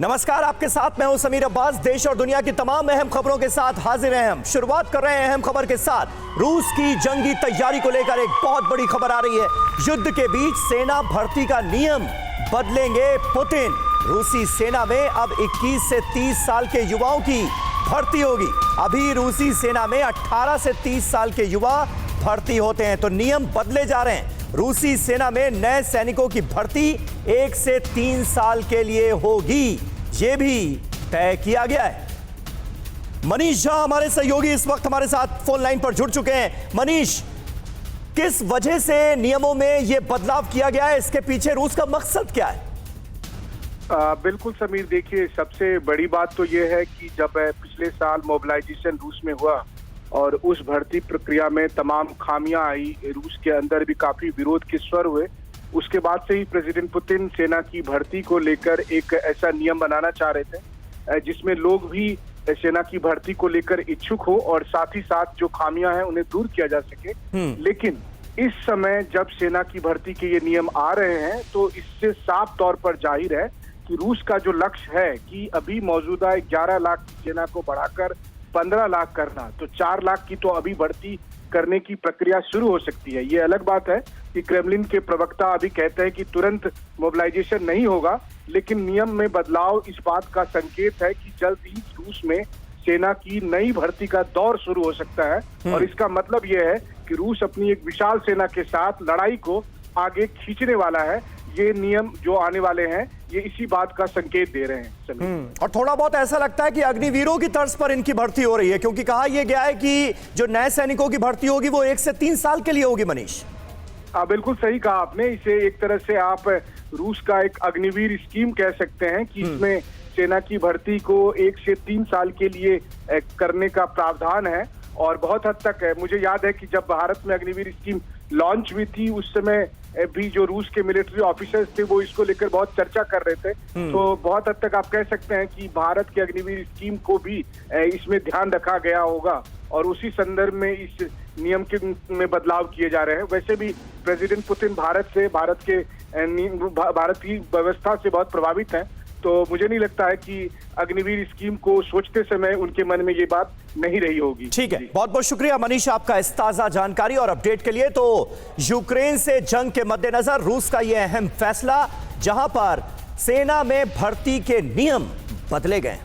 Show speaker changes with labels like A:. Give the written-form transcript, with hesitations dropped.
A: नमस्कार, आपके साथ मैं हूं समीर अब्बास। देश और दुनिया की तमाम अहम खबरों के साथ हाजिर हैं हम। शुरुआत कर रहे हैं अहम खबर के साथ। रूस की जंगी तैयारी को लेकर एक बहुत बड़ी खबर आ रही है। युद्ध के बीच सेना भर्ती का नियम बदलेंगे पुतिन। रूसी सेना में अब 21 से 30 साल के युवाओं की भर्ती होगी। अभी रूसी सेना में 18 से 30 साल के युवा भर्ती होते हैं, तो नियम बदले जा रहे हैं। रूसी सेना में नए सैनिकों की भर्ती 1 से 3 साल के लिए होगी, यह भी तय किया गया है। मनीष झा हमारे सहयोगी इस वक्त हमारे साथ फोन लाइन पर जुड़ चुके हैं। मनीष, किस वजह से नियमों में यह बदलाव किया गया है? इसके पीछे रूस का मकसद क्या है?
B: बिल्कुल समीर, देखिए सबसे बड़ी बात तो यह है कि जब पिछले साल मोबिलाइजेशन रूस में हुआ और उस भर्ती प्रक्रिया में तमाम खामियां आई, रूस के अंदर भी काफी विरोध के स्वर हुए। उसके बाद से ही प्रेसिडेंट पुतिन सेना की भर्ती को लेकर एक ऐसा नियम बनाना चाह रहे थे जिसमें लोग भी सेना की भर्ती को लेकर इच्छुक हो और साथ ही साथ जो खामियां हैं उन्हें दूर किया जा सके। लेकिन इस समय जब सेना की भर्ती के ये नियम आ रहे हैं तो इससे साफ तौर पर जाहिर है कि रूस का जो लक्ष्य है कि अभी मौजूदा 11 लाख की सेना को बढ़ाकर 15 लाख करना, तो 4 लाख की तो अभी भर्ती करने की प्रक्रिया शुरू हो सकती है। ये अलग बात है कि क्रेमलिन के प्रवक्ता अभी कहते हैं कि तुरंत मोबिलाइजेशन नहीं होगा, लेकिन नियम में बदलाव इस बात का संकेत है कि जल्द ही रूस में सेना की नई भर्ती का दौर शुरू हो सकता है। और इसका मतलब यह है कि रूस अपनी एक विशाल सेना के साथ लड़ाई को आगे खींचने वाला है। ये नियम जो आने वाले हैं ये इसी बात का संकेत दे रहे हैं।
A: और थोड़ा बहुत ऐसा लगता है कि अग्निवीरों की तर्ज पर इनकी भर्ती हो रही है, क्योंकि कहा यह गया है कि जो नए सैनिकों की भर्ती होगी वो 1 से 3 साल के लिए होगी। मनीष,
B: बिल्कुल सही कहा आपने। इसे एक तरह से आप रूस का एक अग्निवीर स्कीम कह सकते हैं कि इसमें सेना की भर्ती को 1 से 3 साल के लिए करने का प्रावधान है। और बहुत हद तक है, मुझे याद है कि जब भारत में अग्निवीर स्कीम लॉन्च हुई थी उस समय भी जो रूस के मिलिट्री ऑफिसर्स थे वो इसको लेकर बहुत चर्चा कर रहे थे। तो बहुत हद तक आप कह सकते हैं कि भारत के अग्निवीर स्कीम को भी इसमें ध्यान रखा गया होगा और उसी संदर्भ में इस नियम के में बदलाव किए जा रहे हैं। वैसे भी प्रेसिडेंट पुतिन भारत की व्यवस्था से बहुत प्रभावित हैं, तो मुझे नहीं लगता है कि अग्निवीर स्कीम को सोचते समय उनके मन में ये बात नहीं रही होगी।
A: ठीक है, बहुत बहुत शुक्रिया मनीष आपका इस ताजा जानकारी और अपडेट के लिए। तो यूक्रेन से जंग के मद्देनजर रूस का यह अहम फैसला, जहां पर सेना में भर्ती के नियम बदले गए।